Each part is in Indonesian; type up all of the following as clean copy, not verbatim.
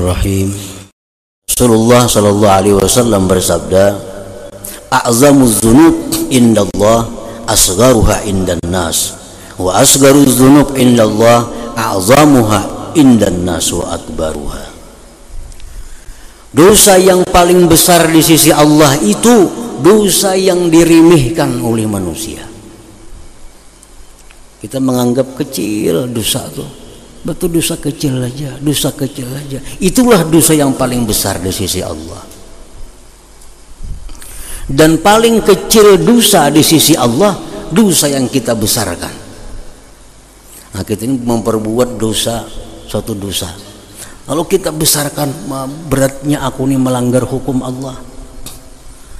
Bismillahirrahmanirrahim. Rasulullah sallallahu alaihi wasallam bersabda, "A'zamuz dzunub indallah asgharuha indan nas, wa asgharuz dzunub indallah a'zamuha indan nas wa akbaruha." Dosa yang paling besar di sisi Allah itu dosa yang dirimihkan oleh manusia. Kita menganggap kecil dosa itu. Betul, dosa kecil aja, dosa kecil aja. Itulah dosa yang paling besar di sisi Allah. Dan paling kecil dosa di sisi Allah, dosa yang kita besarkan. Nah, kita ini memperbuat dosa, suatu dosa. Kalau kita besarkan, beratnya aku ini melanggar hukum Allah,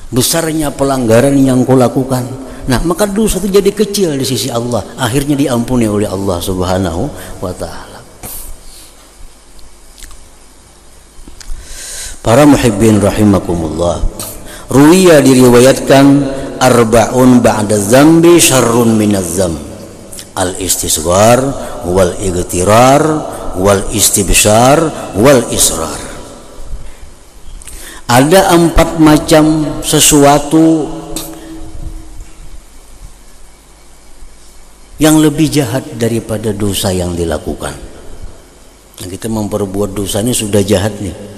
besarnya pelanggaran yang kau lakukan. Nah, maka dosa itu jadi kecil di sisi Allah. Akhirnya diampuni oleh Allah Subhanahu wa ta'ala. Para muhibbin rahimakumullah, ruwiya diriwayatkan arba'un ba'da dzambi syarrun minaz dzam, al-istisghar wal igtirar wal istibsyar wal israr. Ada 4 macam sesuatu yang lebih jahat daripada dosa yang dilakukan. Nah, kita memperbuat dosa ini sudah jahat nih.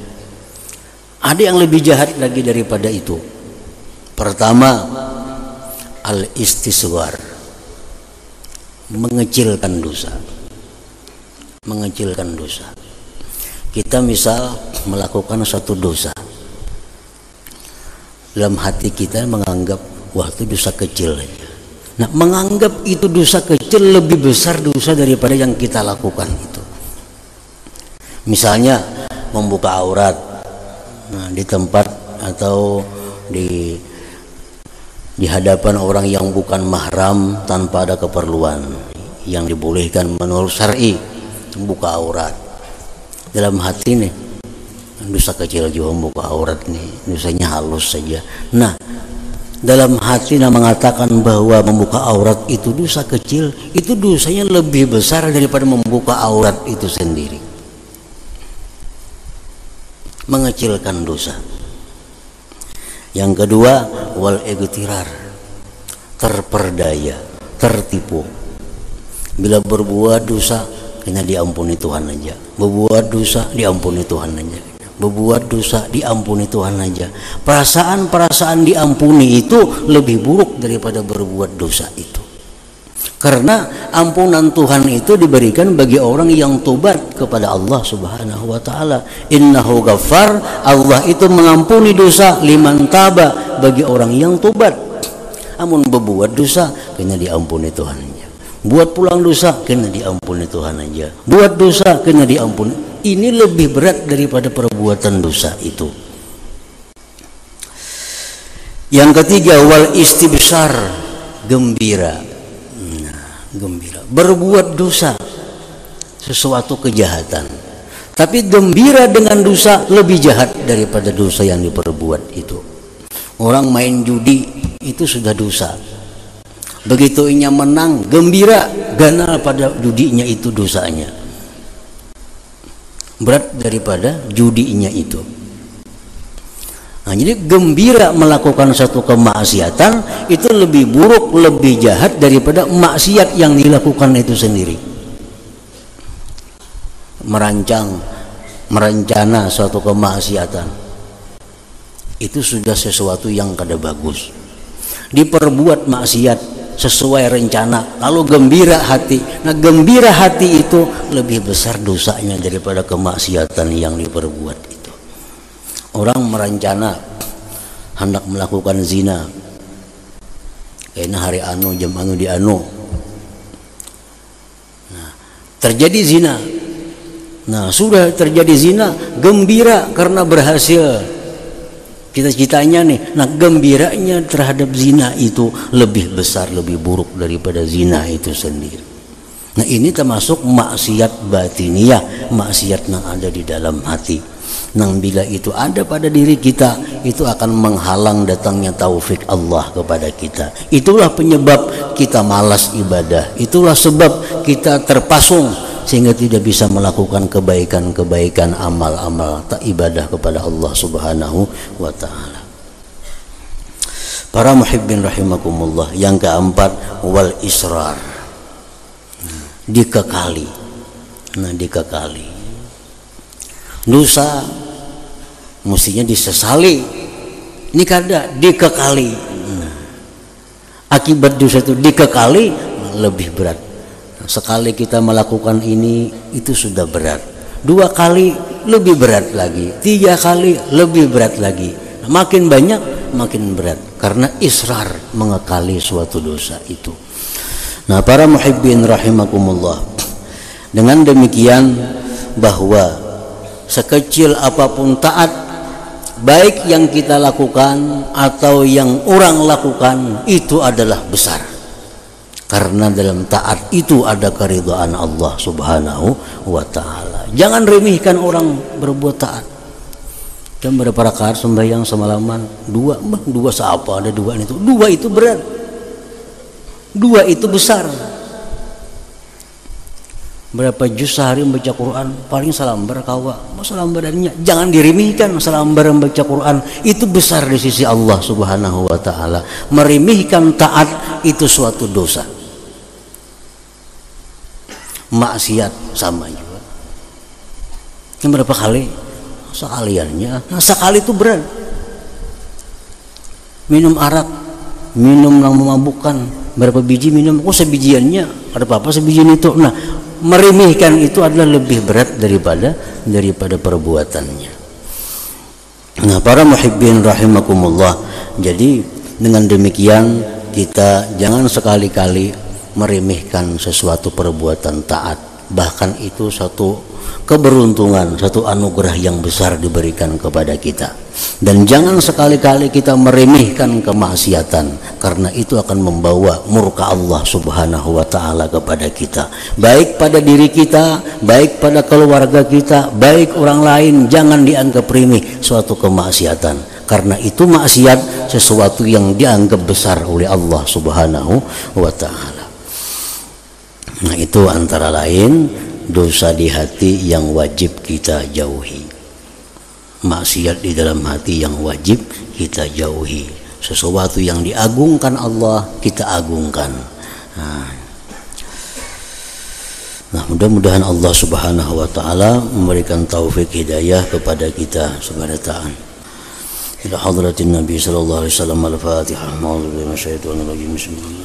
Ada yang lebih jahat lagi daripada itu. Pertama, al-istisghar, mengecilkan dosa. Mengecilkan dosa. Kita misal melakukan satu dosa, dalam hati kita menganggap, wah itu dosa kecil aja. Nah, menganggap itu dosa kecil lebih besar dosa daripada yang kita lakukan itu. Misalnya membuka aurat, nah, di tempat atau di hadapan orang yang bukan mahram tanpa ada keperluan yang dibolehkan menurut syar'i, buka aurat. Dalam hati nih, dosa kecil juga membuka aurat nih, dosanya halus saja. Nah, dalam hati mengatakan bahwa membuka aurat itu dosa kecil, itu dosanya lebih besar daripada membuka aurat itu sendiri. Mengecilkan dosa. Yang kedua, wal igtirar, terperdaya, tertipu. Bila berbuat dosa, kena diampuni Tuhan aja. Berbuat dosa, diampuni Tuhan aja. Berbuat dosa, diampuni Tuhan aja. Perasaan-perasaan diampuni itu lebih buruk daripada berbuat dosa itu. Karena ampunan Tuhan itu diberikan bagi orang yang tobat kepada Allah Subhanahu wa ta'ala. Innahu ghaffar, Allah itu mengampuni dosa liman taba, bagi orang yang tobat. Amun berbuat dosa, kena diampuni Tuhan aja. Buat pulang dosa, kena diampuni Tuhan aja. Buat dosa, kena diampuni. Ini lebih berat daripada perbuatan dosa itu. Yang ketiga, wal istibsyar, gembira. Gembira, berbuat dosa, sesuatu kejahatan, tapi gembira dengan dosa lebih jahat daripada dosa yang diperbuat itu. Orang main judi itu sudah dosa, begitu inya menang gembira, ganal pada judinya itu dosanya berat daripada judinya itu. Nah, jadi gembira melakukan satu kemaksiatan itu lebih buruk, lebih jahat daripada maksiat yang dilakukan itu sendiri. Merencana suatu kemaksiatan itu sudah sesuatu yang kada bagus. Diperbuat maksiat sesuai rencana, lalu gembira hati. Nah, gembira hati itu lebih besar dosanya daripada kemaksiatan yang diperbuat. Orang merencana hendak melakukan zina, kayaknya hari anu jam anu di anu. Nah, terjadi zina. Nah, sudah terjadi zina, gembira karena berhasil cita-citanya nih. Nah, gembiranya terhadap zina itu lebih besar, lebih buruk daripada zina itu sendiri. Nah, ini termasuk maksiat batiniyah, maksiat yang ada di dalam hati. Nang bila itu ada pada diri kita, itu akan menghalang datangnya taufik Allah kepada kita. Itulah penyebab kita malas ibadah. Itulah sebab kita terpasung sehingga tidak bisa melakukan kebaikan-kebaikan, amal-amal tak ibadah kepada Allah Subhanahu wa taala. Para muhibbin rahimakumullah, yang keempat wal israr, dikekali. Nah, dikekali. Dosa mestinya disesali, ini kada dikekali. Akibat dosa itu dikekali lebih berat. Sekali kita melakukan ini itu sudah berat, 2 kali lebih berat lagi, 3 kali lebih berat lagi, makin banyak makin berat, karena israr mengekali suatu dosa itu. Nah, para muhibbin rahimakumullah, dengan demikian bahwa sekecil apapun taat, baik yang kita lakukan atau yang orang lakukan, itu adalah besar. Karena dalam taat itu ada keridhaan Allah Subhanahu wa taala. Jangan remehkan orang berbuat taat. Dan berapa rakaat sembahyang semalaman? 2 siapa ada 2 itu? 2 itu berat. 2 itu besar. Berapa juz sehari membaca Quran? Paling salambar kawa. Salambarannya jangan diremehkan. Salambar membaca Quran itu besar di sisi Allah Subhanahu wa taala. Meremehkan taat itu suatu dosa. Maksiat sama juga. Yang berapa kali? Sekaliannya. Nah, sekali itu berat. Minum arak, minum yang memabukkan, berapa biji minum? Oh, sebijiannya. Ada apa-apa sebijian itu? Nah, meremehkan itu adalah lebih berat daripada perbuatannya. Nah, para muhibbin rahimakumullah, jadi dengan demikian kita jangan sekali-kali meremehkan sesuatu perbuatan taat, bahkan itu satu keberuntungan, satu anugerah yang besar diberikan kepada kita. Dan jangan sekali-kali kita meremehkan kemaksiatan, karena itu akan membawa murka Allah Subhanahu wa taala kepada kita, baik pada diri kita, baik pada keluarga kita, baik orang lain. Jangan dianggap remeh suatu kemaksiatan, karena itu maksiat sesuatu yang dianggap besar oleh Allah Subhanahu wa taala. Nah, itu antara lain dosa di hati yang wajib kita jauhi, maksiat di dalam hati yang wajib kita jauhi. Sesuatu yang diagungkan Allah kita agungkan. Nah, mudah-mudahan Allah Subhanahu wa taala memberikan taufik hidayah kepada kita subhanahu wa ta'ala. Ila hadratin Nabi sallallahu alaihi wasallam. Al-Fatihah. A'udzu billahi minasyaitonir rajim. Bismillah.